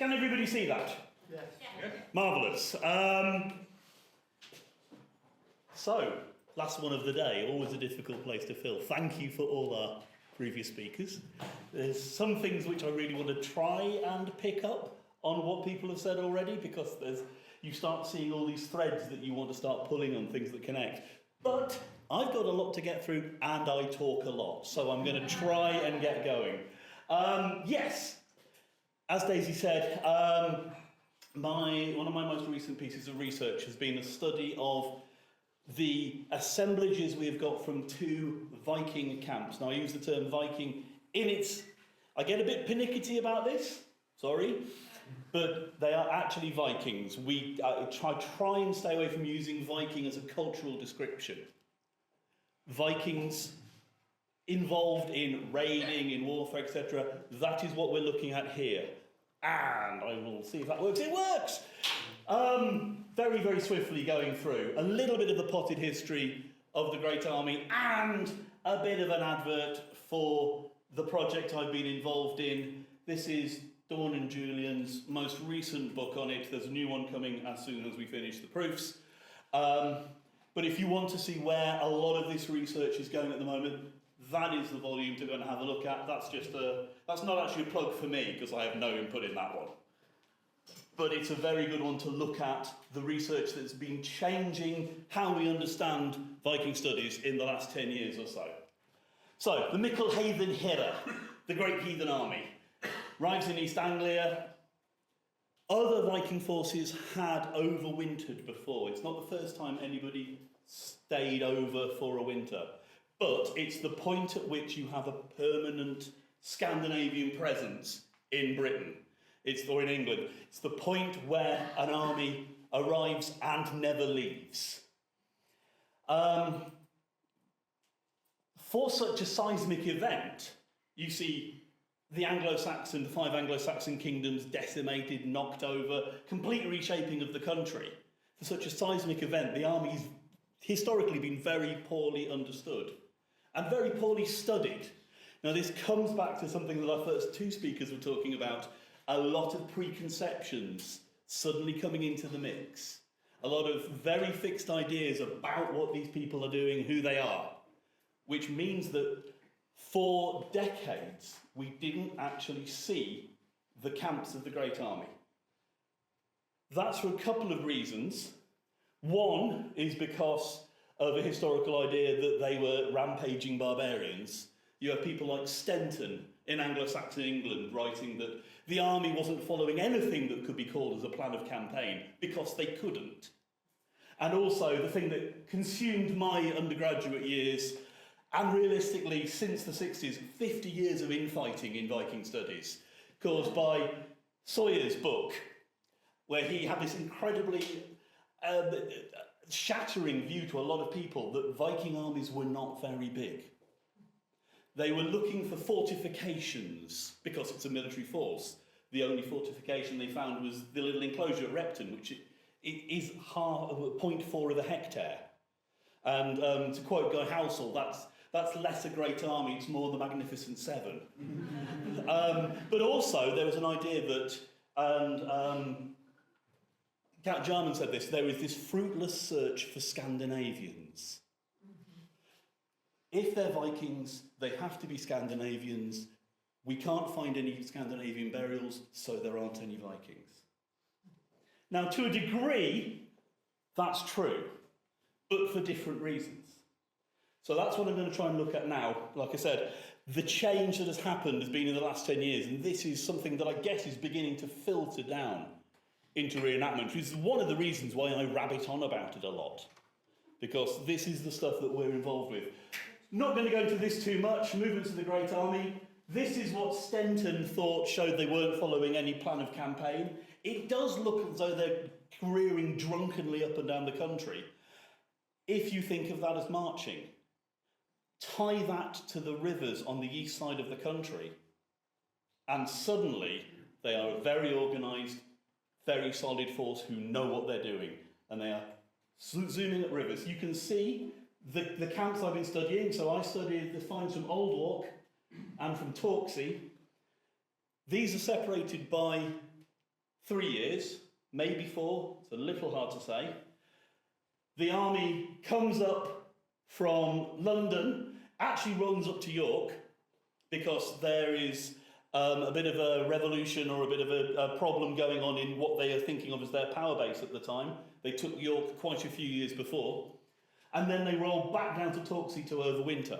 Can everybody see that? Yes. Yeah. Marvellous. So, last one of the day, always a difficult place to fill. Thank you for all our previous speakers. There's some things which I really want to try and pick up on what people have said already, because you start seeing all these threads that you want to start pulling on, things that connect. But I've got a lot to get through and I talk a lot, so I'm going to try and get going. Yes, as Daisy said, one of my most recent pieces of research has been a study of the assemblages we've got from two Viking camps. Now, I use the term Viking in its... I get a bit pernickety about this, sorry, but they are actually Vikings. We try and stay away from using Viking as a cultural description. Vikings involved in raiding, in warfare, etc. That is what we're looking at here. And I will see if that works. It works! Very, very swiftly going through a little bit of the potted history of the Great Army and a bit of an advert for the project I've been involved in. This is Dawn and Julian's most recent book on it. There's a new one coming as soon as we finish the proofs. But if you want to see where a lot of this research is going at the moment, that is the volume to go and have a look at. That's not actually a plug for me, because I have no input in that one. But it's a very good one to look at, the research that's been changing how we understand Viking studies in the last 10 years or so. So, the Mickle Heathen Hera, the Great Heathen Army, arrives in East Anglia. Other Viking forces had overwintered before. It's not the first time anybody stayed over for a winter. But it's the point at which you have a permanent Scandinavian presence in Britain. Or in England. It's the point where an army arrives and never leaves. For such a seismic event, you see the five Anglo-Saxon kingdoms decimated, knocked over, complete reshaping of the country. For such a seismic event, the army's historically been very poorly understood and very poorly studied. Now, this comes back to something that our first two speakers were talking about, a lot of preconceptions suddenly coming into the mix. A lot of very fixed ideas about what these people are doing, who they are, which means that for decades we didn't actually see the camps of the Great Army. That's for a couple of reasons. One is because of a historical idea that they were rampaging barbarians. You have people like Stenton in Anglo-Saxon England writing that the army wasn't following anything that could be called as a plan of campaign because they couldn't. And also the thing that consumed my undergraduate years, and realistically since the 60s, 50 years of infighting in Viking studies, caused by Sawyer's book, where he had this incredibly shattering view to a lot of people that Viking armies were not very big. They were looking for fortifications because it's a military force. The only fortification they found was the little enclosure at Repton, which is 0.4 of a hectare. And to quote Guy Halsall, that's less a great army, it's more the Magnificent Seven. But also there was an idea that, and Count Jarman said this, there is this fruitless search for Scandinavians. If they're Vikings, they have to be Scandinavians. We can't find any Scandinavian burials, so there aren't any Vikings. Now, to a degree, that's true, but for different reasons. So that's what I'm going to try and look at now. Like I said, the change that has happened has been in the last 10 years, and this is something that I guess is beginning to filter down into reenactment, which is one of the reasons why I rabbit on about it a lot, because this is the stuff that we're involved with. Not going to go into this too much. Movements of the Great Army. This is what Stenton thought showed they weren't following any plan of campaign. It does look as though they're careering drunkenly up and down the country. If you think of that as marching, tie that to the rivers on the east side of the country, and suddenly they are a very organised, very solid force who know what they're doing, and they are zooming at rivers. You can see the camps I've been studying. So I studied the finds from Old Walk and from Torksey. These are separated by 3 years, maybe 4, it's a little hard to say. The army comes up from London, actually runs up to York, because there is a bit of a revolution or a bit of a problem going on in what they are thinking of as their power base at the time. They took York quite a few years before. And then they roll back down to Torksey to overwinter.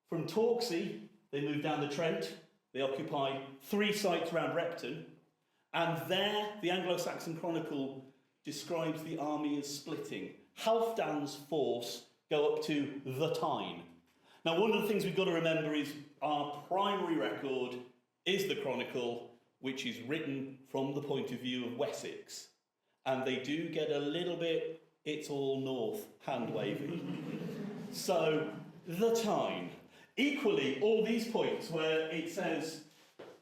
From Torksey, they move down the Trent. They occupy 3 sites around Repton. And there, the Anglo-Saxon Chronicle describes the army as splitting. Halfdan's force go up to the Tyne. Now, one of the things we've got to remember is our primary record is the Chronicle, which is written from the point of view of Wessex. And they do get a little bit, it's all north, hand-wavy. So, the Tyne. Equally, all these points where it says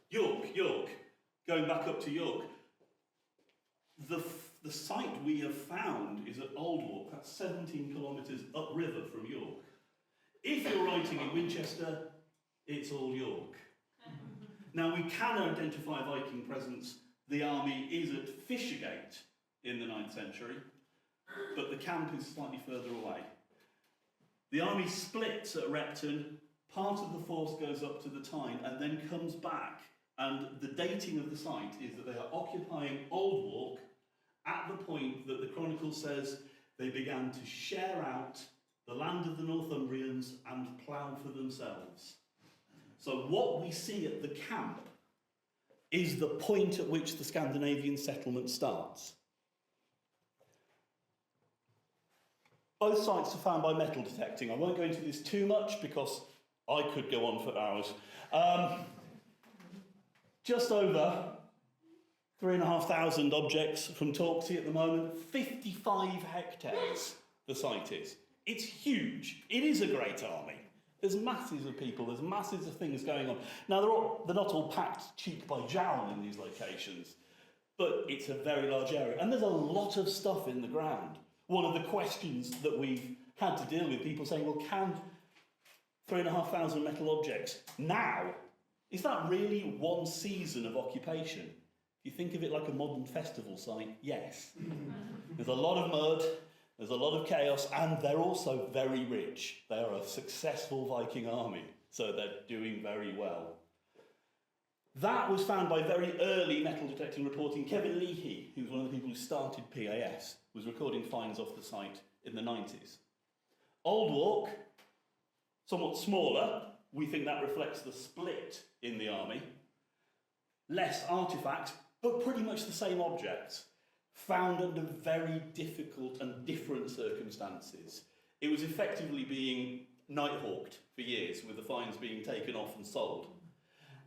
York, York, going back up to York, the site we have found is at Old Walk, that's 17 kilometres upriver from York. If you're writing in Winchester, it's all York. Now, we can identify Viking presence. The army is at Fishergate in the 9th century, but the camp is slightly further away. The army splits at Repton, part of the force goes up to the Tyne and then comes back, and the dating of the site is that they are occupying Old Walk at the point that the Chronicle says they began to share out the land of the Northumbrians and plough for themselves. So what we see at the camp is the point at which the Scandinavian settlement starts. Both sites are found by metal detecting. I won't go into this too much because I could go on for hours. Just over 3,500 objects from Torksey at the moment, 55 hectares the site is. It's huge. It is a great army. There's masses of people, there's masses of things going on. Now, they're not all packed cheek by jowl in these locations, but it's a very large area. And there's a lot of stuff in the ground. One of the questions that we've had to deal with, people saying, well, can 3,500 metal objects now, is that really one season of occupation? If you think of it like a modern festival site, yes. There's a lot of mud, there's a lot of chaos, and they're also very rich. They are a successful Viking army, so they're doing very well. That was found by very early metal detecting reporting. Kevin Leahy, who was one of the people who started PAS, was recording finds off the site in the 90s. Old Walk, somewhat smaller. We think that reflects the split in the army. Less artefacts, but pretty much the same objects, found under very difficult and different circumstances. It was effectively being night-hawked for years, with the finds being taken off and sold.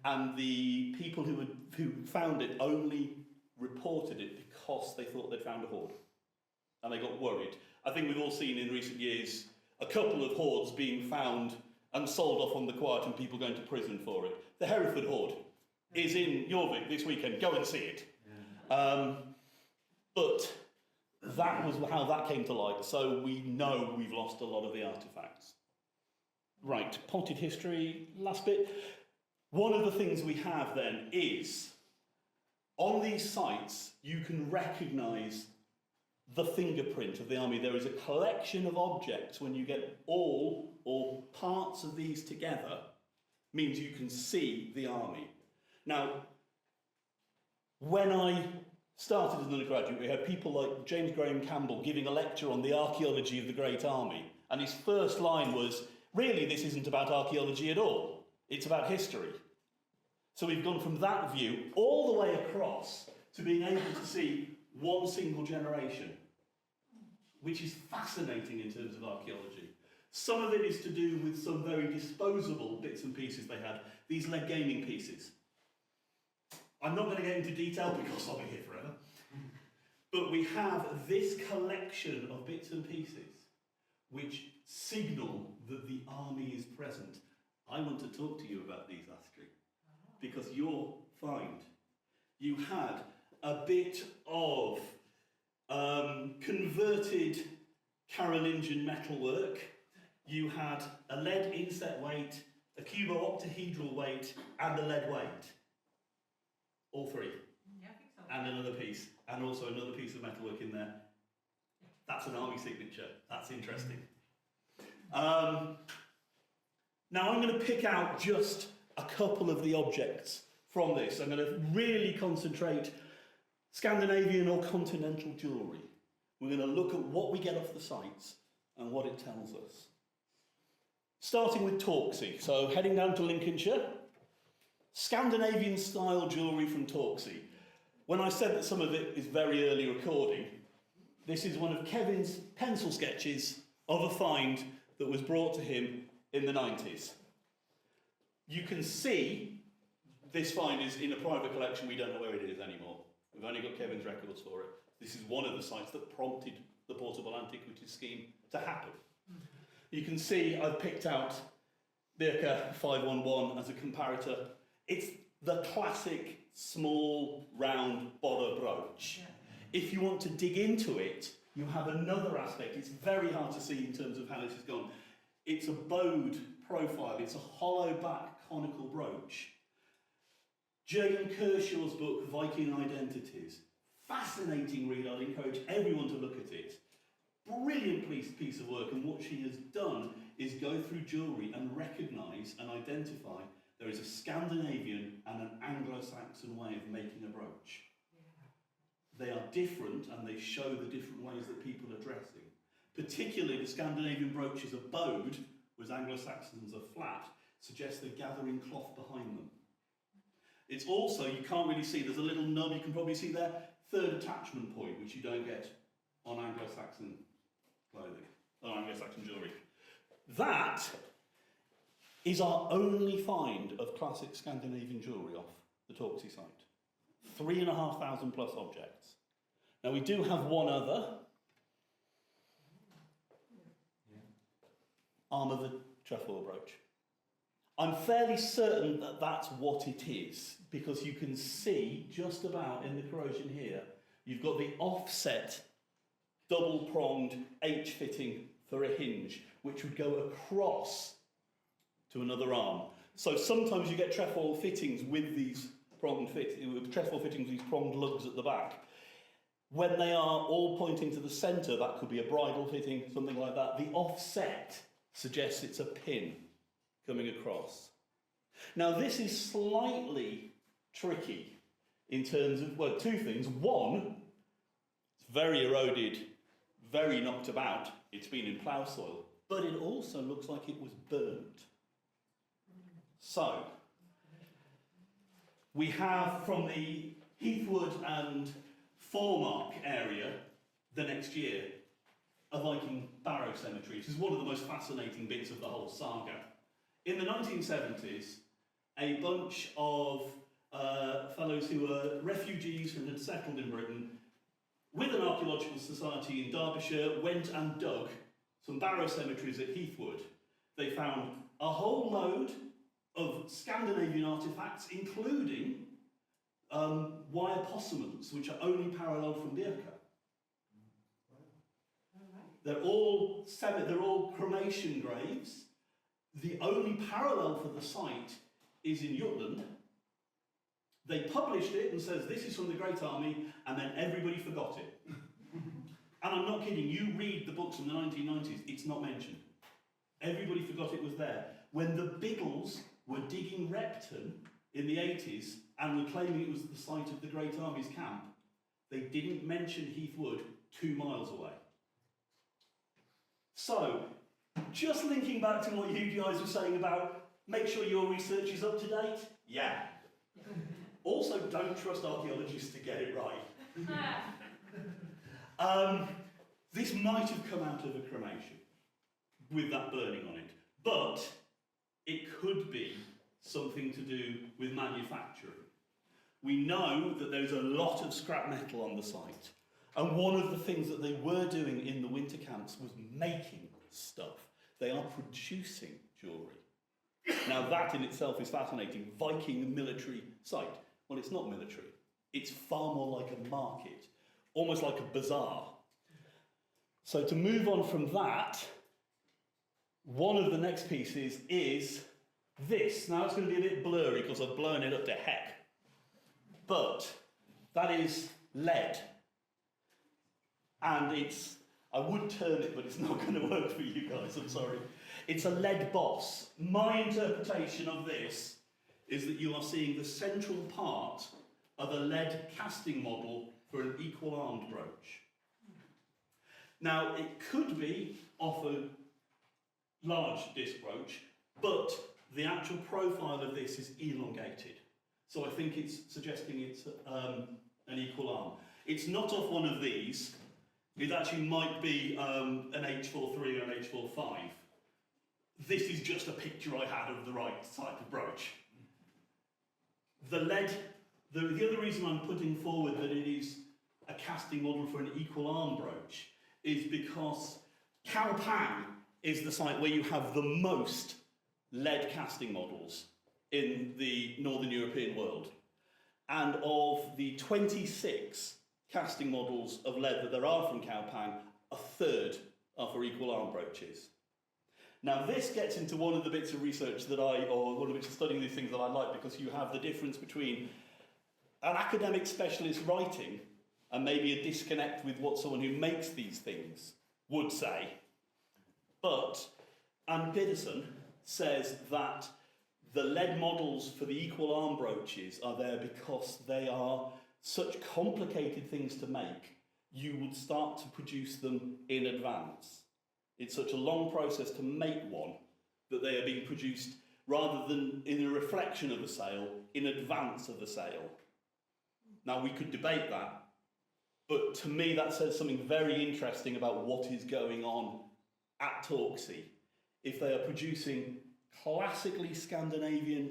And the people who found it only reported it because they thought they'd found a hoard. And they got worried. I think we've all seen in recent years a couple of hoards being found and sold off on the quiet and people going to prison for it. The Hereford hoard is in Jorvik this weekend. Go and see it. But that was how that came to light. So we know we've lost a lot of the artefacts. Right, potted history, last bit. One of the things we have then is, on these sites, you can recognise the fingerprint of the army. There is a collection of objects. When you get all or parts of these together, means you can see the army. Now, when I started as an undergraduate, we had people like James Graham Campbell giving a lecture on the archaeology of the Great Army, and his first line was, really, this isn't about archaeology at all, it's about history. So we've gone from that view all the way across to being able to see one single generation, which is fascinating in terms of archaeology. Some of it is to do with some very disposable bits and pieces they had, these lead gaming pieces. I'm not going to get into detail because I'll be here forever. But we have this collection of bits and pieces which signal that the army is present. I want to talk to you about these, Astrid, because you'll find you had a bit of converted Carolingian metalwork. You had a lead inset weight, a cubo-octahedral weight, and a lead weight. All three. Yes. and another piece, and also another piece of metalwork in there. That's an army signature. That's interesting. Now I'm going to pick out just a couple of the objects from this. I'm going to really concentrate Scandinavian or continental jewellery. We're going to look at what we get off the sites and what it tells us. Starting with Torksey, so heading down to Lincolnshire, Scandinavian style jewellery from Torksey. When I said that some of it is very early recording, this is one of Kevin's pencil sketches of a find that was brought to him in the 90s. You can see this find is in a private collection. We don't know where it is anymore. We've only got Kevin's records for it. This is one of the sites that prompted the Portable Antiquities scheme to happen. You can see I've picked out Birka 511 as a comparator. It's the classic small round Bora brooch. If you want to dig into it, you have another aspect. It's very hard to see in terms of how this has gone. It's a bowed profile. It's a hollow back conical brooch. Jane Kershaw's book, Viking Identities. Fascinating read. I'd encourage everyone to look at it. Brilliant piece of work, and what she has done is go through jewellery and recognise and identify there is a Scandinavian and an Anglo-Saxon way of making a brooch. They are different, and they show the different ways that people are dressing. Particularly the Scandinavian brooches are bowed, whereas Anglo-Saxons are flat, suggests they're gathering cloth behind them. It's also, you can't really see, there's a little nub, you can probably see there, third attachment point, which you don't get on Anglo-Saxon clothing, or Anglo-Saxon jewellery. That is our only find of classic Scandinavian jewellery off the Torksey site. 3,500 plus objects. Now we do have one other. Arm of the trefoil brooch. I'm fairly certain that that's what it is, because you can see just about in the corrosion here, you've got the offset double-pronged H-fitting for a hinge, which would go across to another arm. So sometimes you get trefoil fittings with these pronged these pronged lugs at the back. When they are all pointing to the centre, that could be a bridle fitting, something like that. The offset suggests it's a pin coming across. Now this is slightly tricky in terms of, well, two things. One, it's very eroded, very knocked about. It's been in plough soil, but it also looks like it was burnt. So, we have from the Heathwood and Foremark area the next year a Viking barrow cemetery, which is one of the most fascinating bits of the whole saga. In the 1970s, a bunch of fellows who were refugees and had settled in Britain, with an archaeological society in Derbyshire, went and dug some barrow cemeteries at Heathwood. They found a whole load of Scandinavian artefacts, including wire possaments, which are only parallel from Birka. They're all cremation graves. The only parallel for the site is in Jutland. They published it and says this is from the Great Army, and then everybody forgot it. And I'm not kidding, you read the books from the 1990s, it's not mentioned. Everybody forgot it was there. When the Biggles were digging Repton in the 80s and were claiming it was the site of the Great Army's camp, they didn't mention Heathwood 2 miles away. So, just linking back to what you guys were saying about make sure your research is up to date, yeah. Also, don't trust archaeologists to get it right. This might have come out of a cremation with that burning on it, but it could be something to do with manufacturing. We know that there's a lot of scrap metal on the site, and one of the things that they were doing in the winter camps was making stuff. They are producing jewellery. Now that in itself is fascinating. Viking military site. Well, it's not military. It's far more like a market, almost like a bazaar. So to move on from that, one of the next pieces is this. Now it's going to be a bit blurry because I've blown it up to heck. But That is lead. And it's, I would turn it, but it's not going to work for you guys, I'm sorry. It's a lead boss. My interpretation of this is that you are seeing the central part of a lead casting model for an equal-armed brooch. Now, it could be off a large disc brooch, but the actual profile of this is elongated. So I think it's suggesting it's an equal arm. It's not off one of these. It actually might be an H43 or an H45. This is just a picture I had of the right type of brooch. The lead, the other reason I'm putting forward that it is a casting model for an equal arm brooch is because Calpan is the site where you have the most lead casting models in the Northern European world. And of the 26 casting models of lead that there are from Calpan, a third are for equal arm brooches. Now this gets into one of the bits of research that or one of the bits of studying these things that I like, because you have the difference between an academic specialist writing and maybe a disconnect with what someone who makes these things would say. But Randerson says that the lead models for the equal arm brooches are there because they are such complicated things to make, you would start to produce them in advance. It's such a long process to make one that they are being produced rather than in a reflection of a sale, in advance of a sale. Now we could debate that, but to me that says something very interesting about what is going on at Torksey. If they are producing classically Scandinavian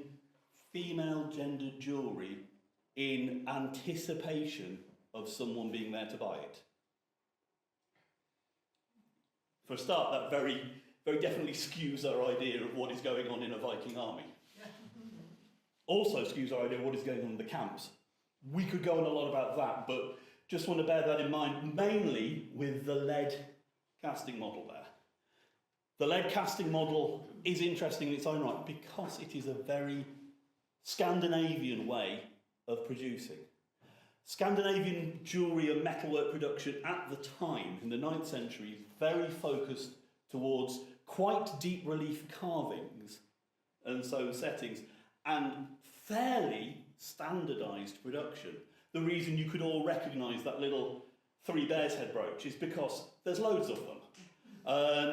female gendered jewellery in anticipation of someone being there to buy it. For a start, that very, very definitely skews our idea of what is going on in a Viking army. Also skews our idea of what is going on in the camps. We could go on a lot about that, but just want to bear that in mind, mainly with the lead casting model there. The lead casting model is interesting in its own right because it is a very Scandinavian way of producing. Scandinavian jewellery and metalwork production at the time, in the 9th century, is very focused towards quite deep relief carvings and so settings, and fairly standardised production. The reason you could all recognise that little three bears head brooch is because there's loads of them.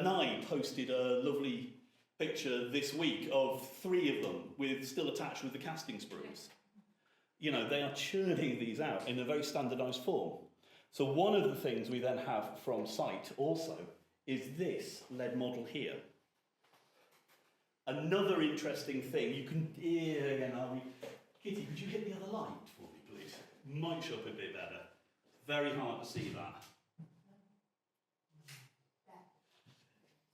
Nine posted a lovely picture this week of 3 of them with still attached with the casting sprues. You know, they are churning these out in a very standardised form. So one of the things we then have from site also is this lead model here. Another interesting thing, you can, here again, Kitty, could you hit the other light for me, please? Might show up a bit better. Very hard to see that.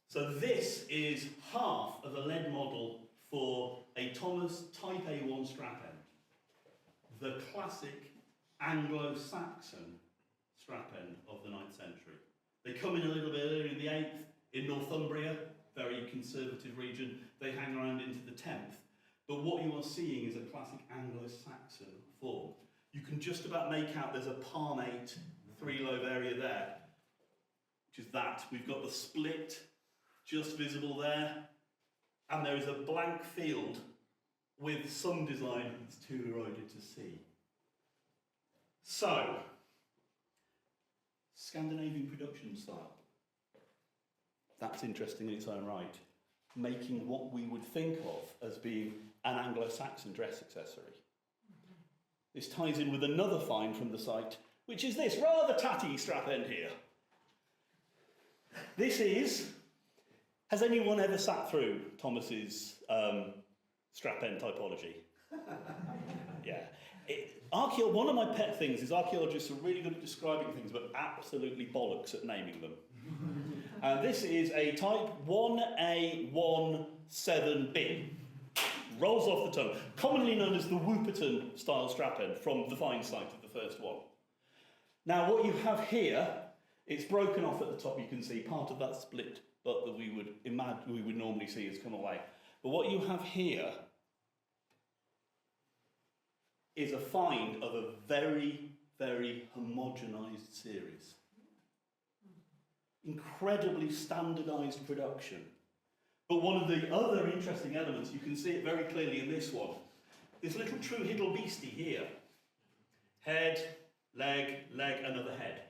So this is half of a lead model for a Thomas Type A1 strap end. The classic Anglo-Saxon strap end of the 9th century. They come in a little bit earlier in the 8th, in Northumbria, very conservative region. They hang around into the 10th. But what you are seeing is a classic Anglo-Saxon form. You can just about make out there's a palmate 3-lobe area there, which is that. We've got the split just visible there, and there is a blank field with some design that's too eroded to see. So, Scandinavian production style. That's interesting in its own right. Making what we would think of as being an Anglo-Saxon dress accessory. This ties in with another find from the site, which is this rather tatty strap end here. This is, has anyone ever sat through Thomas's strap end typology? Yeah. One of my pet things is archaeologists are really good at describing things but absolutely bollocks at naming them. And this is a type 1A17B. Rolls off the tongue. Commonly known as the Whooperton style strap end from the find site of the first one. Now what you have here, it's broken off at the top, you can see part of that split but that we would normally see has come away. But what you have here is a find of a very, very homogenised series. Incredibly standardised production. But one of the other interesting elements, you can see it very clearly in this one, this little true hiddle beastie here. Head, leg, another head.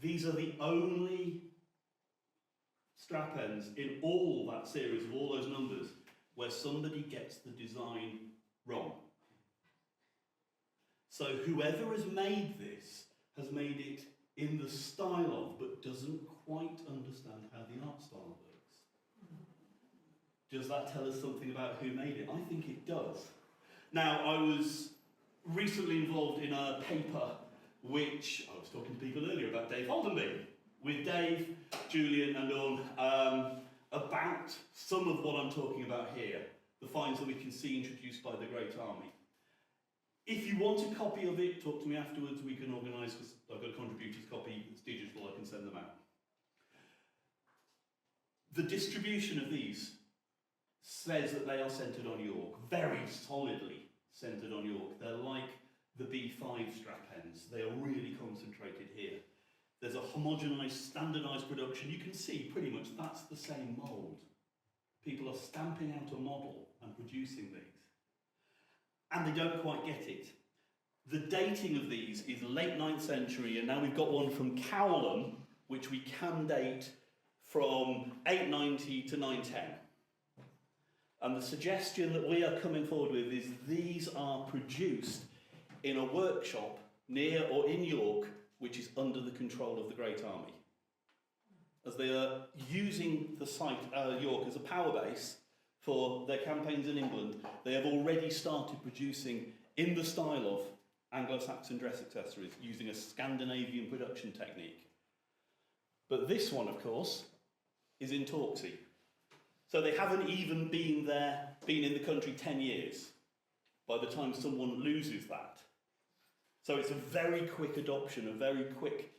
These are the only strap ends in all that series of all those numbers where somebody gets the design wrong. So whoever has made this has made it in the style of, but doesn't quite understand how the art style works. Does that tell us something about who made it? I think it does. Now, I was recently involved in a paper which, I was talking to people earlier about Dave Holdenby, with Dave, Julian and Dawn, about some of what I'm talking about here, the finds that we can see introduced by the Great Army. If you want a copy of it, talk to me afterwards, we can organise, because I've got a contributor's copy, it's digital, I can send them out. The distribution of these says that they are centred on York, very solidly centred on York. They're like the B5 strap ends, they are really concentrated here. There's a homogenised, standardised production. You can see pretty much that's the same mould. People are stamping out a model and producing these. And they don't quite get it. The dating of these is late 9th century, and now we've got one from Cowlham, which we can date from 890 to 910. And the suggestion that we are coming forward with is these are produced in a workshop near or in York, which is under the control of the Great Army. As they are using the site, York, as a power base for their campaigns in England, they have already started producing in the style of Anglo-Saxon dress accessories, using a Scandinavian production technique. But this one, of course, is in Torksey. So they haven't even been in the country 10 years by the time someone loses that. So it's a very quick adoption, a very quick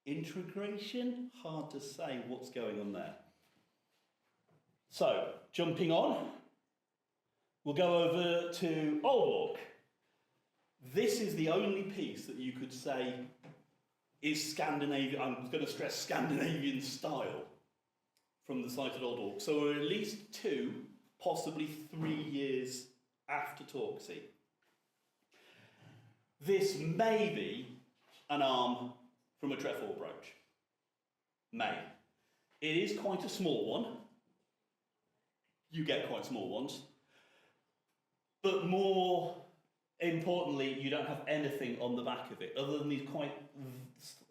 integration. Hard to say what's going on there. So, jumping on, we'll go over to Old York. This is the only piece that you could say is Scandinavian, I'm going to stress Scandinavian style, from the site at Old York. So we're at least 2, possibly 3 years after Torksey. This may be an arm from a trefoil brooch. May. It is quite a small one. You get quite small ones. But more importantly, you don't have anything on the back of it, other than these quite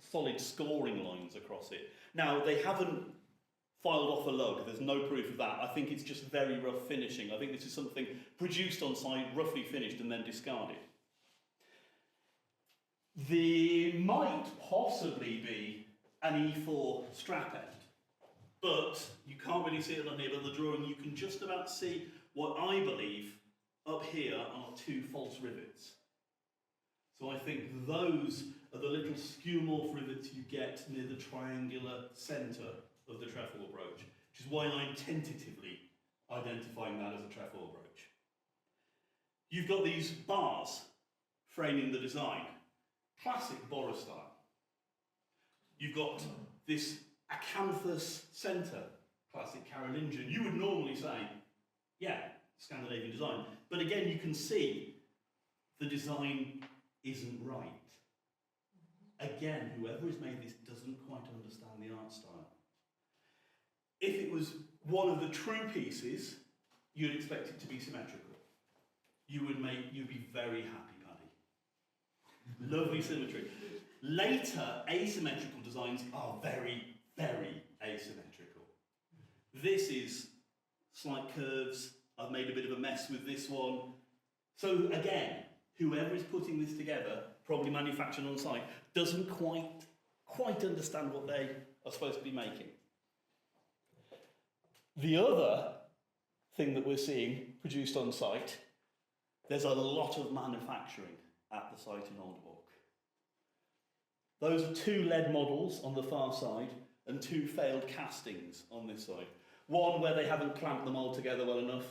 solid scoring lines across it. Now, they haven't filed off a lug, there's no proof of that. I think it's just very rough finishing. I think this is something produced on site, roughly finished, and then discarded. There might possibly be an E4 strap end, but you can't really see it on here, but the drawing you can just about see what I believe up here are 2 false rivets. So I think those are the little skew-morph rivets you get near the triangular centre of the trefoil brooch, which is why I'm tentatively identifying that as a trefoil brooch. You've got these bars framing the design. Classic Bora style. You've got this acanthus centre, classic Carolingian. You would normally say, yeah, Scandinavian design. But again, you can see the design isn't right. Again, whoever has made this doesn't quite understand the art style. If it was one of the true pieces, you'd expect it to be symmetrical. You'd be very happy, Paddy. Lovely symmetry. Later, asymmetrical designs are very, very asymmetrical. This is slight curves. I've made a bit of a mess with this one. So again, whoever is putting this together, probably manufactured on site, doesn't quite understand what they are supposed to be making. The other thing that we're seeing produced on site, there's a lot of manufacturing at the site in Old York. Those are 2 lead models on the far side and 2 failed castings on this side. One where they haven't clamped the mould together well enough,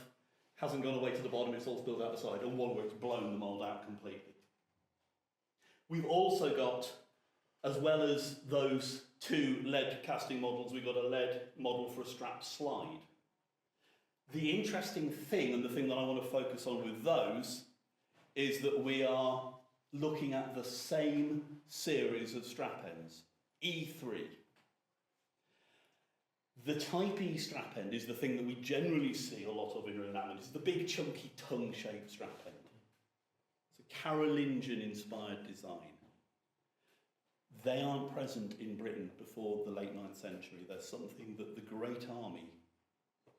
hasn't gone away to the bottom, it's all spilled out the side, and one where it's blown the mould out completely. We've also got, as well as those two lead casting models, we've got a lead model for a strap slide. The interesting thing, and the thing that I want to focus on with those, is that we are looking at the same series of strap ends, E3. The type E strap end is the thing that we generally see a lot of in reenactment. It's the big chunky tongue-shaped strap end. It's a Carolingian-inspired design. They aren't present in Britain before the late 9th century. They're something that the Great Army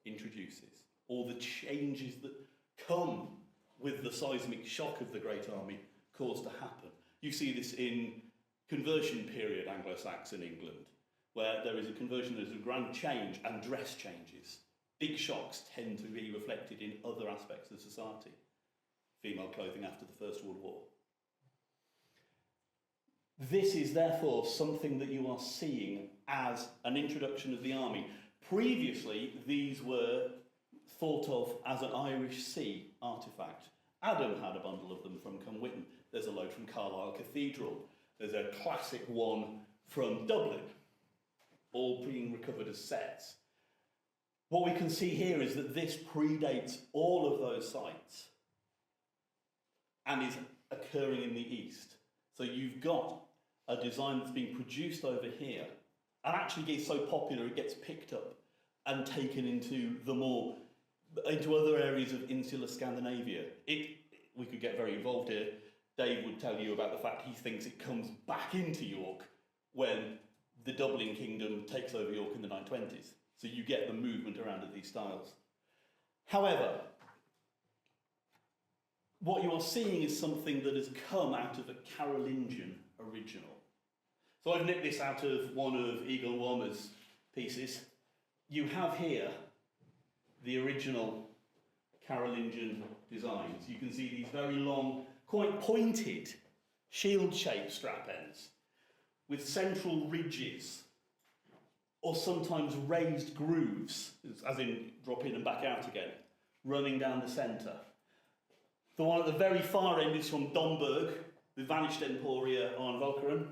introduces. All the changes that come with the seismic shock of the Great Army cause to happen. You see this in conversion period Anglo-Saxon England, where there is a conversion, there's a grand change and dress changes. Big shocks tend to be reflected in other aspects of society. Female clothing after the First World War. This is therefore something that you are seeing as an introduction of the army. Previously, these were thought of as an Irish Sea artefact. Adam had a bundle of them from Cumwhitten. There's a load from Carlisle Cathedral. There's a classic one from Dublin, all being recovered as sets. What we can see here is that this predates all of those sites and is occurring in the East. So you've got a design that's being produced over here and actually gets so popular it gets picked up and taken into other areas of insular Scandinavia. We could get very involved here. Dave would tell you about the fact he thinks it comes back into York when the Dublin Kingdom takes over York in the 920s. So you get the movement around of these styles. However, what you are seeing is something that has come out of a Carolingian original. So I've nicked this out of one of Eagle Warmer's pieces. You have here the original Carolingian designs. You can see these very long, quite pointed, shield-shaped strap ends with central ridges or sometimes raised grooves, as in drop in and back out again, running down the centre. The one at the very far end is from Domburg, the vanished Emporia on Valkeren.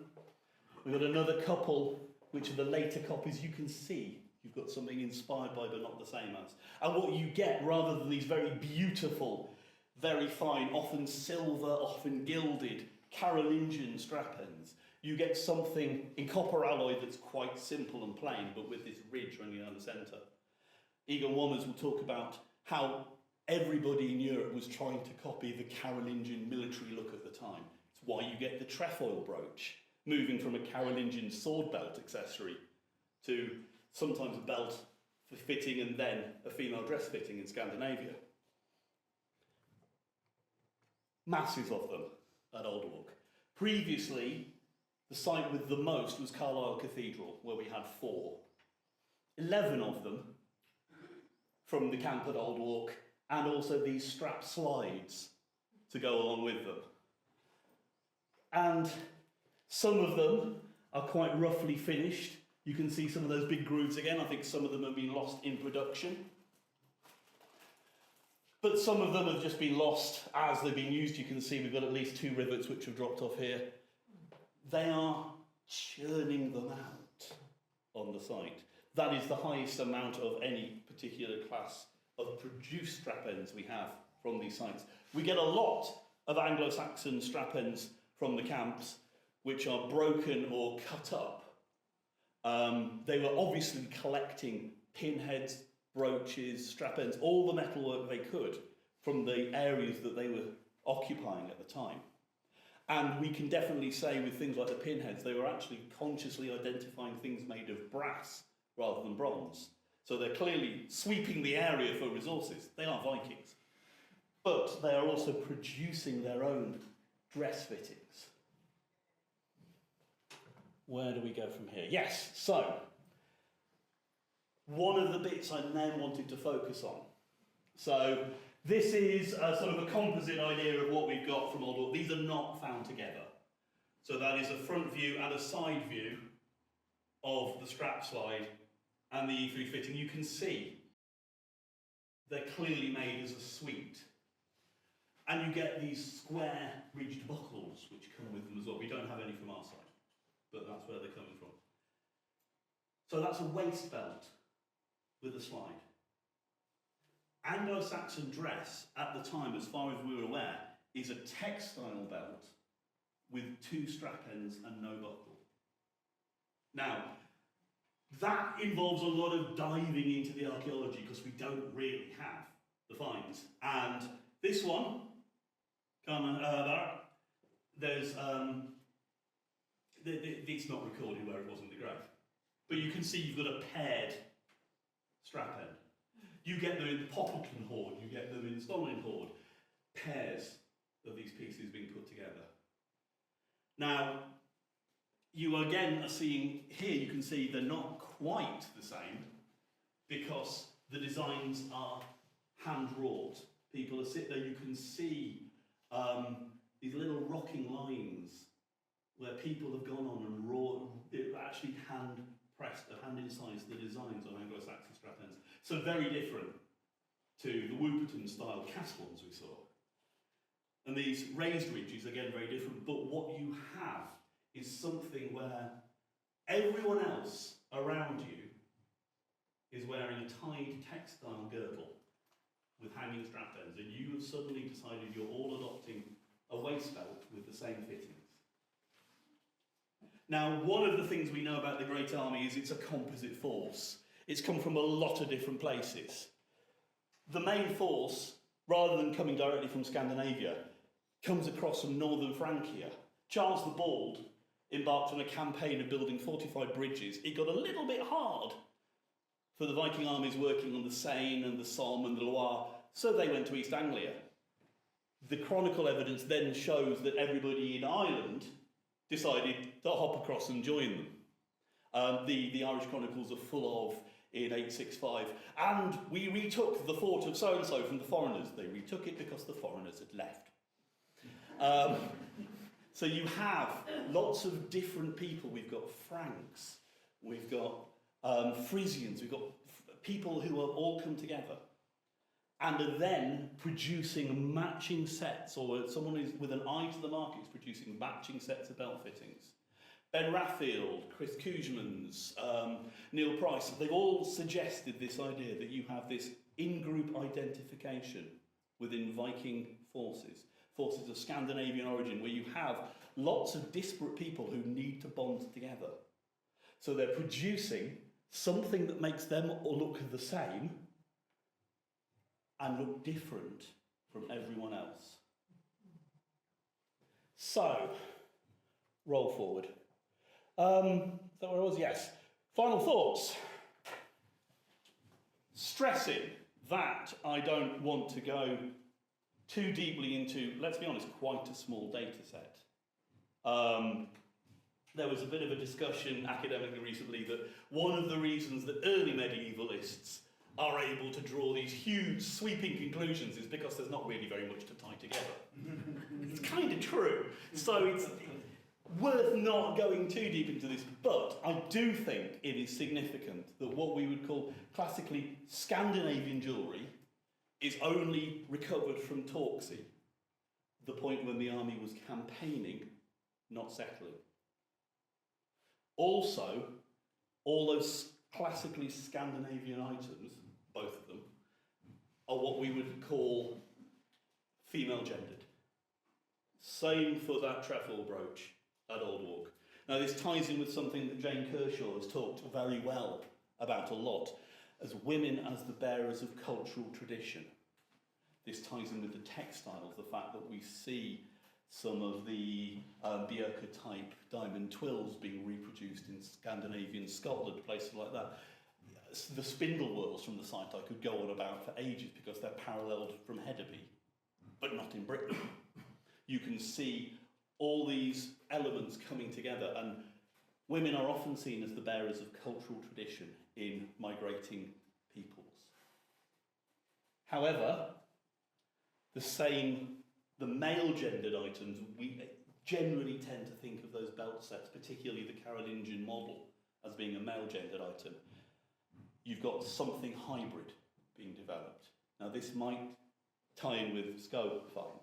We've got another couple, which are the later copies. You can see you've got something inspired by, but not the same as. And what you get, rather than these very beautiful, very fine, often silver, often gilded, Carolingian strap ends, you get something in copper alloy that's quite simple and plain, but with this ridge running down the centre. Egon Wommers will talk about how everybody in Europe was trying to copy the Carolingian military look at the time. It's why you get the trefoil brooch, moving from a Carolingian sword belt accessory to sometimes a belt for fitting and then a female dress fitting in Scandinavia. Masses of them at Alderwalk. Previously, the site with the most was Carlisle Cathedral, where we had 4. 11 of them from the camp at Alderwalk, and also these strap slides to go along with them. And some of them are quite roughly finished. You can see some of those big grooves again. I think some of them have been lost in production. But some of them have just been lost as they've been used. You can see we've got at least 2 rivets which have dropped off here. They are churning them out on the site. That is the highest amount of any particular class of produced strap ends we have from these sites. We get a lot of Anglo-Saxon strap ends from the camps which are broken or cut up. They were obviously collecting pinheads, brooches, strap ends, all the metalwork they could from the areas that they were occupying at the time. And we can definitely say with things like the pinheads, they were actually consciously identifying things made of brass rather than bronze. So they're clearly sweeping the area for resources. They are Vikings. But they are also producing their own dress fittings. Where do we go from here? Yes, so one of the bits I then wanted to focus on. So this is sort of a composite idea of what we've got from Alderwalk. These are not found together. So that is a front view and a side view of the strap slide and the E3 fitting. You can see they're clearly made as a suite. And you get these square ridged buckles which come with them as well. We don't but that's where they're coming from. So that's a waist belt with a slide. Anglo-Saxon dress at the time, as far as we were aware, is a textile belt with 2 strap ends and no buckle. Now, that involves a lot of diving into the archaeology because we don't really have the finds. And this one, there's it's not recorded where it was in the grave, but you can see you've got a paired strap end. You get them in the Poppleton hoard, you get them in the Stonleigh hoard, pairs of these pieces being put together. Now, you again are seeing here, you can see they're not quite the same because the designs are hand-wrought. People are sitting there, you can see these little rocking lines where people have gone on and actually hand-pressed, hand-incised the designs on Anglo-Saxon strap ends. So very different to the Wooperton-style cast ones we saw. And these raised ridges, again, very different, but what you have is something where everyone else around you is wearing a tied textile girdle with hanging strap ends, and you have suddenly decided you're all adopting a waist belt with the same fittings. Now, one of the things we know about the Great Army is it's a composite force. It's come from a lot of different places. The main force, rather than coming directly from Scandinavia, comes across from northern Francia. Charles the Bald embarked on a campaign of building fortified bridges. It got a little bit hard for the Viking armies working on the Seine and the Somme and the Loire, so they went to East Anglia. The chronicle evidence then shows that everybody in Ireland decided to hop across and join them. The Irish chronicles are full of, in 865, and we retook the fort of so-and-so from the foreigners. They retook it because the foreigners had left. So you have lots of different people. We've got Franks, we've got Frisians, we've got people who have all come together and are then producing matching sets, or someone who's with an eye to the market is producing matching sets of belt fittings. Ben Raffield, Chris Koosmans, Neil Price, they've all suggested this idea that you have this in-group identification within Viking forces of Scandinavian origin, where you have lots of disparate people who need to bond together. So they're producing something that makes them all look the same and look different from everyone else. So, roll forward. Is that where I was? Yes. Final thoughts. Stressing that I don't want to go too deeply into, let's be honest, quite a small data set. There was a bit of a discussion academically recently that one of the reasons that early medievalists are able to draw these huge sweeping conclusions is because there's not really very much to tie together. It's kind of true. So it's worth not going too deep into this, but I do think it is significant that what we would call classically Scandinavian jewellery is only recovered from Torksey, the point when the army was campaigning, not settling. Also, all those classically Scandinavian items, both of them, are what we would call female gendered. Same for that trefoil brooch at Old Walk. Now this ties in with something that Jane Kershaw has talked very well about a lot, as women as the bearers of cultural tradition. This ties in with the textiles, the fact that we see some of the Bjerke-type diamond twills being reproduced in Scandinavian Scotland, places like that. The spindle whorls from the site I could go on about for ages because they're paralleled from Hedeby, but not in Britain. You can see all these elements coming together, and women are often seen as the bearers of cultural tradition in migrating peoples. However, the male-gendered items, we generally tend to think of those belt sets, particularly the Carolingian model, as being a male-gendered item. You've got something hybrid being developed. Now this might tie in with scope finds.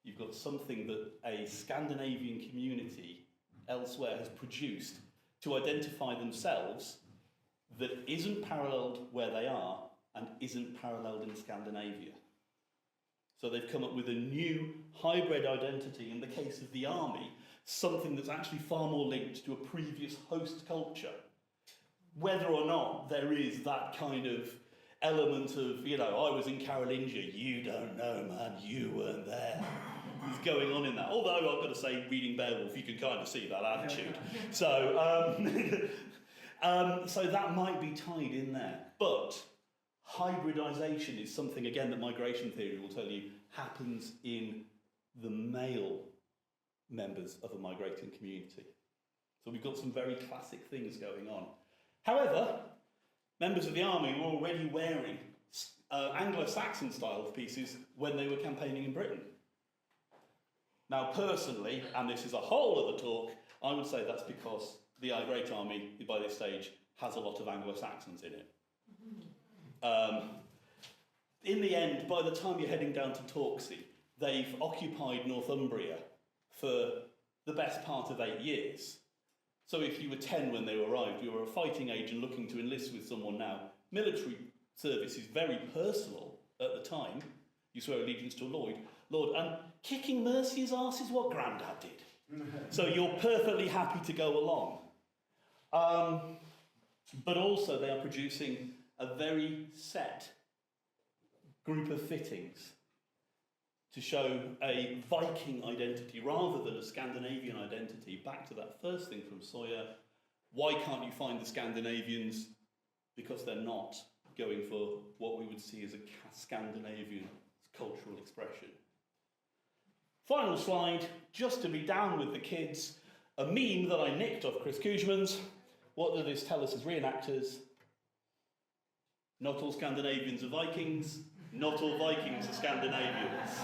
You've got something that a Scandinavian community elsewhere has produced to identify themselves that isn't paralleled where they are and isn't paralleled in Scandinavia. So they've come up with a new hybrid identity, in the case of the army, something that's actually far more linked to a previous host culture. Whether or not there is that kind of element of, you know, I was in Carolingia, you don't know, man, you weren't there. Is going on in that. Although I've got to say, reading Beowulf, you can kind of see that attitude. So, so that might be tied in there. But hybridization is something, again, that migration theory will tell you happens in the male members of a migrating community. So we've got some very classic things going on. However, members of the army were already wearing Anglo-Saxon style pieces when they were campaigning in Britain. Now, personally, and this is a whole other talk, I would say that's because the Great Army, by this stage, has a lot of Anglo-Saxons in it. In the end, by the time you're heading down to Torksey, they've occupied Northumbria for the best part of 8 years. So if you were 10 when they arrived, you were a fighting age and looking to enlist with someone now. Military service is very personal at the time. You swear allegiance to a lord, and kicking Mercia's arse is what Grandad did. So you're perfectly happy to go along. But also they are producing a very set group of fittings to show a Viking identity rather than a Scandinavian identity. Back to that first thing from Sawyer. Why can't you find the Scandinavians? Because they're not going for what we would see as a Scandinavian cultural expression. Final slide, just to be down with the kids, a meme that I nicked off Chris Koosman's. What does this tell us as reenactors? Not all Scandinavians are Vikings, not all Vikings are Scandinavians.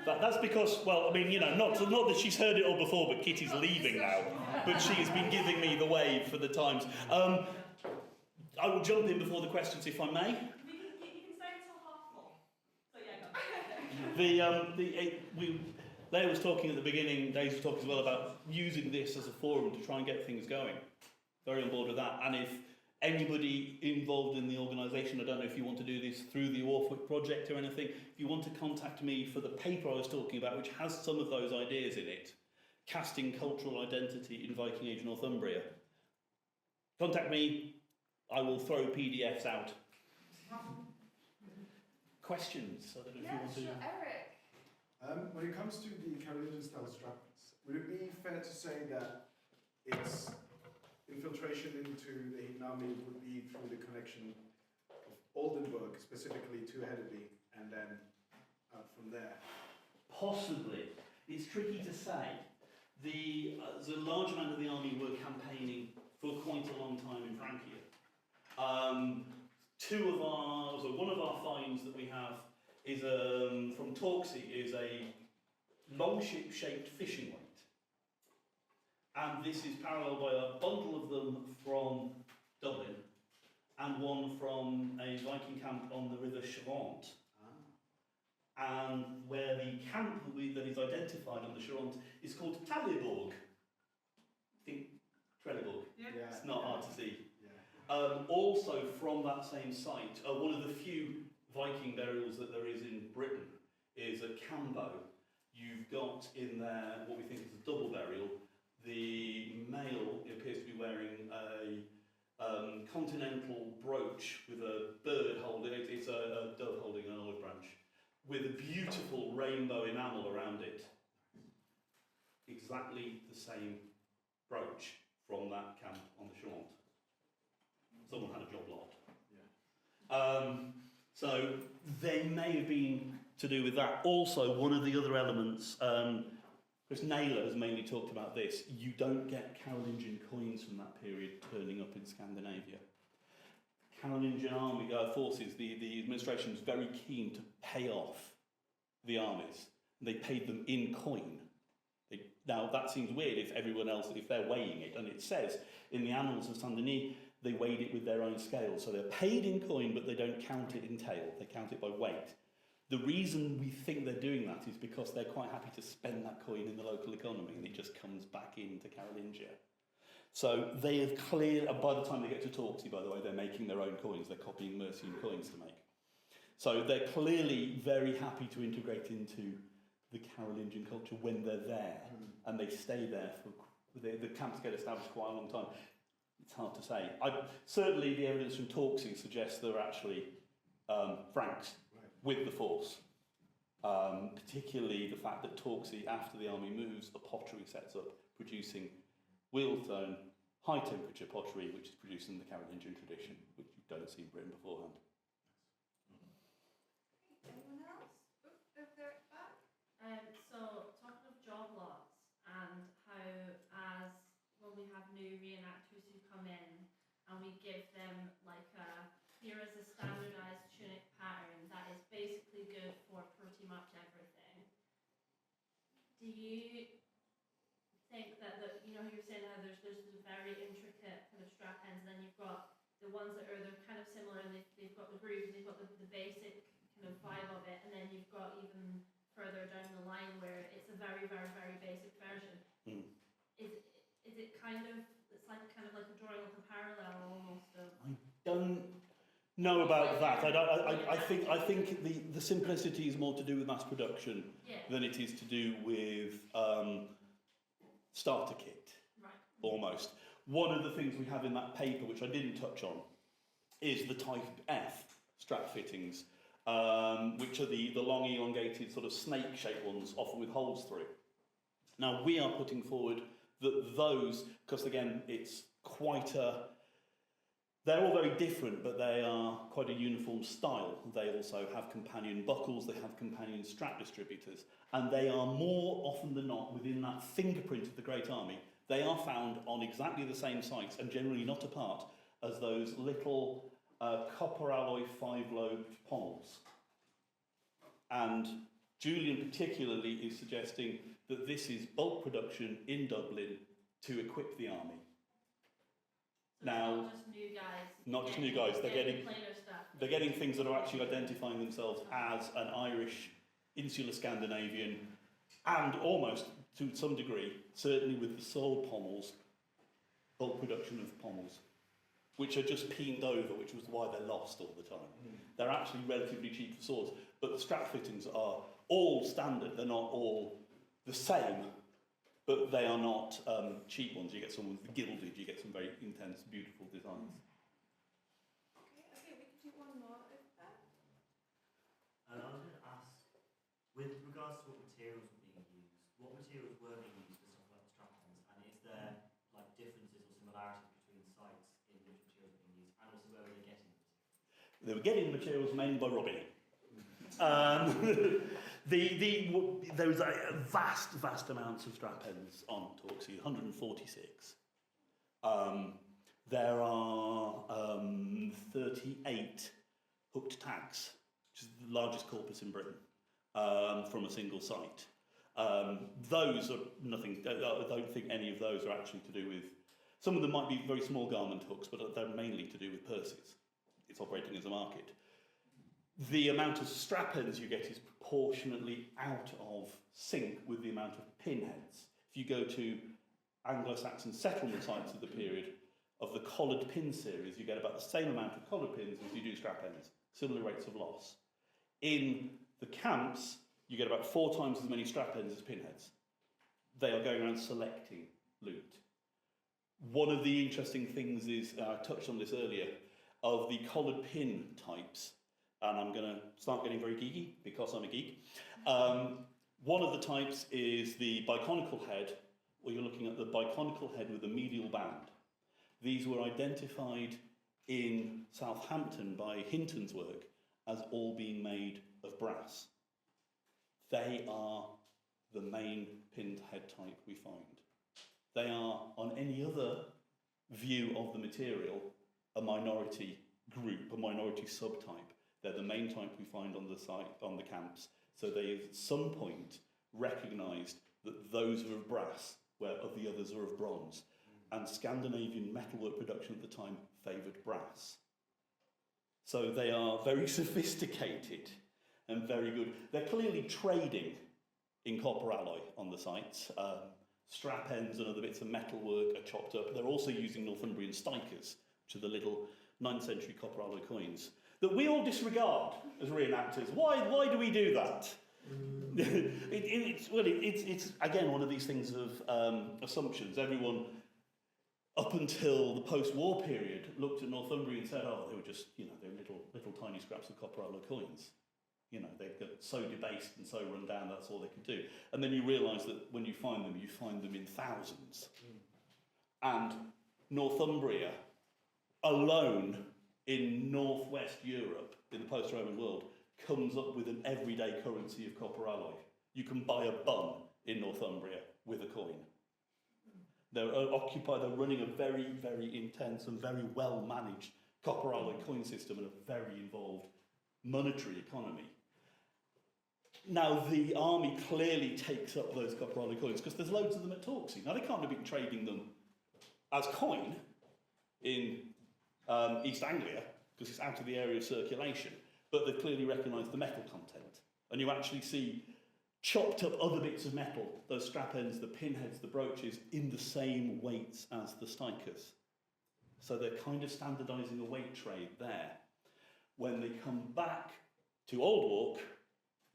That's because, well, I mean, you know, not that she's heard it all before, but Kitty's leaving now. But she has been giving me the wave for the times. I will jump in before the questions, if I may. You can stay until 4:30. So yeah, go. Leah was talking at the beginning, Daisy was talking as well about using this as a forum to try and get things going. Very on board with that. And if anybody involved in the organisation, I don't know if you want to do this through the Orphic project or anything, if you want to contact me for the paper I was talking about, which has some of those ideas in it, Casting Cultural Identity in Viking Age Northumbria, contact me, I will throw PDFs out. Questions? I don't know if you want to... Sure, Eric. When it comes to the Carolingian style structures, would it be fair to say that its infiltration into the Hidden Army would be through the connection of Oldenburg, specifically to Hedeby, and then from there? Possibly. It's tricky to say. The large amount of the army were campaigning for quite a long time in Francia. One of our finds that we have is from Torksey is a longship-shaped fishing weight. And this is paralleled by a bundle of them from Dublin and one from a Viking camp on the River Charente. And where the camp that is identified on the Charente is called Talleborg. I think Trelleborg. Yeah. It's not hard to see. Yeah. Also from that same site, one of the few Viking burials that there is in Britain is at Cambo. You've got in there what we think is a double burial. The male appears to be wearing a continental brooch with a bird holding it. It's a dove holding an olive branch with a beautiful rainbow enamel around it. Exactly the same brooch from that camp on the Charente. Someone had a job lot. Yeah. So they may have been to do with that. Also, one of the other elements, Chris Naylor has mainly talked about this, you don't get Carolingian coins from that period turning up in Scandinavia. Carolingian army forces, the administration was very keen to pay off the armies. They paid them in coin. Now, that seems weird if everyone else, if they're weighing it, and it says in the annals of Saint-Denis, they weighed it with their own scale. So they're paid in coin, but they don't count it in tael. They count it by weight. The reason we think they're doing that is because they're quite happy to spend that coin in the local economy, and it just comes back into Carolingia. So they have cleared, and by the time they get to Torksey, by the way, they're making their own coins. They're copying Mercian coins to make. So they're clearly very happy to integrate into the Carolingian culture when they're there, and they stay there for the camps get established quite a long time. It's hard to say. Certainly, the evidence from Torksey suggests they're actually Franks with the force. Particularly the fact that Torksey, after the army moves, a pottery sets up, producing wheelstone, high-temperature pottery, which is produced in the Carolingian tradition, which you don't see in Britain beforehand. Anyone else? Over there at the back? So, talking of job lots and how, as when we have new re-enactors who come in and we give them like here is a standardised tunic pattern that is basically good for pretty much everything. Do you think that you know, you're saying how there's the very intricate kind of strap ends, and then you've got the ones that are they're kind of similar, and they've got the groove, and they've got the basic kind of vibe of it, and then you've got even further down the line where it's a very, very, very basic version. Is it kind of, it's like kind of like a drawing of a parallel almost of... I don't know about that. I think the simplicity is more to do with mass production than it is to do with starter kit, almost. One of the things we have in that paper, which I didn't touch on, is the type F strap fittings, which are the long elongated sort of snake-shaped ones, often with holes through. Now, we are putting forward that those, because again, it's quite a... They're all very different, but they are quite a uniform style. They also have companion buckles, they have companion strap distributors, and they are more often than not within that fingerprint of the Great Army. They are found on exactly the same sites and generally not apart as those little copper alloy 5-lobed pommels. And Julian particularly is suggesting that this is bulk production in Dublin to equip the army. So now, not just new guys. Not just new guys. They're getting stuff. things that are actually identifying themselves as an Irish, insular Scandinavian, and almost to some degree, certainly with the sword pommels, bulk production of pommels, which are just peened over, which was why they're lost all the time. They're actually relatively cheap for swords, but the strap fittings are all standard. They're not all the same, but they are not cheap ones. You get some with gilded, you get some very intense, beautiful designs. Okay, we can do one more over there. I was going to ask, with regards to what materials were being used, what materials were being used for stuff like the strap ends, and is there like differences or similarities between sites in which materials are being used, and also where were they getting them? They were getting materials mainly by robbing. There is a vast amounts of strap ends on Torksey, 146. There are 38 hooked tags, which is the largest corpus in Britain, from a single site. Those are nothing, I don't think any of those are actually to do with, some of them might be very small garment hooks, but they're mainly to do with purses. It's operating as a market. The amount of strap ends you get is proportionately out of sync with the amount of pinheads. If you go to Anglo-Saxon settlement sites of the period, of the collared pin series, you get about the same amount of collared pins as you do strap ends, similar rates of loss. In the camps, you get about 4 times as many strap ends as pinheads. They are going around selecting loot. One of the interesting things is, I touched on this earlier, of the collared pin types, and I'm going to start getting very geeky because I'm a geek. One of the types is the biconical head, where you're looking at the biconical head with a medial band. These were identified in Southampton by Hinton's work as all being made of brass. they are the main pinned head type we find. They are, on any other view of the material, a minority group, a minority subtype. They're the main type we find on the site, on the camps. So they, at some point, recognised that those are of brass, where the others are of bronze. And Scandinavian metalwork production at the time favoured brass. So they are very sophisticated and very good. They're clearly trading in copper alloy on the sites. Strap ends and other bits of metalwork are chopped up. They're also using Northumbrian stikers, which are the little 9th century copper alloy coins that we all disregard as reenactors. Why do we do that? It's again one of these things of assumptions. Everyone, up until the post-war period, looked at Northumbria and said, "Oh, they were just, you know, they're little tiny scraps of copper alloy coins. You know, they got so debased and so run down. That's all they could do." And then you realise that when you find them in thousands. And Northumbria alone in northwest Europe, in the post-Roman world, comes up with an everyday currency of copper alloy. You can buy a bun in Northumbria with a coin. They're running a very, very intense and very well-managed copper alloy coin system and a very involved monetary economy. Now, the army clearly takes up those copper alloy coins because there's loads of them at Torksey. Now, they can't have been trading them as coin in East Anglia because it's out of the area of circulation, but they've clearly recognised the metal content. And you actually see chopped up other bits of metal, those strap ends, the pinheads, the brooches, in the same weights as the stikers. So they're kind of standardising a weight trade there. When they come back to Old Walk,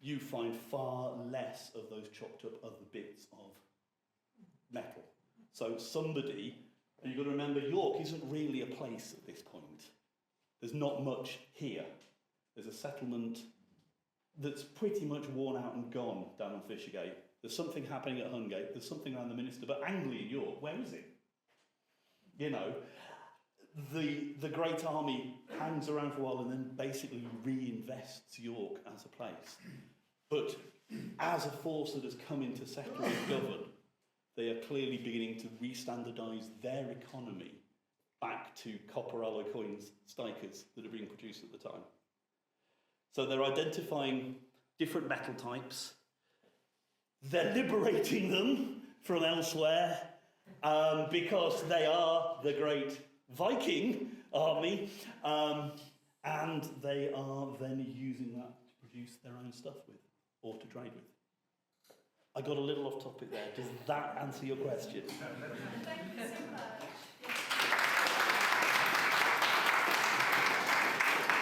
you find far less of those chopped up other bits of metal. So somebody, and you've got to remember, York isn't really a place at this point. There's not much here. There's a settlement that's pretty much worn out and gone down on Fishergate. There's something happening at Hungate. There's something around the Minster. But Anglia and York, where is it? You know, the Great Army hangs around for a while and then basically reinvests York as a place. But as a force that has come in to settle and govern, they are clearly beginning to re-standardise their economy back to copper alloy coins, stikers, that are being produced at the time. So they're identifying different metal types. They're liberating them from elsewhere because they are the great Viking army, and they are then using that to produce their own stuff with, or to trade with. I got a little off topic there. Does that answer your question?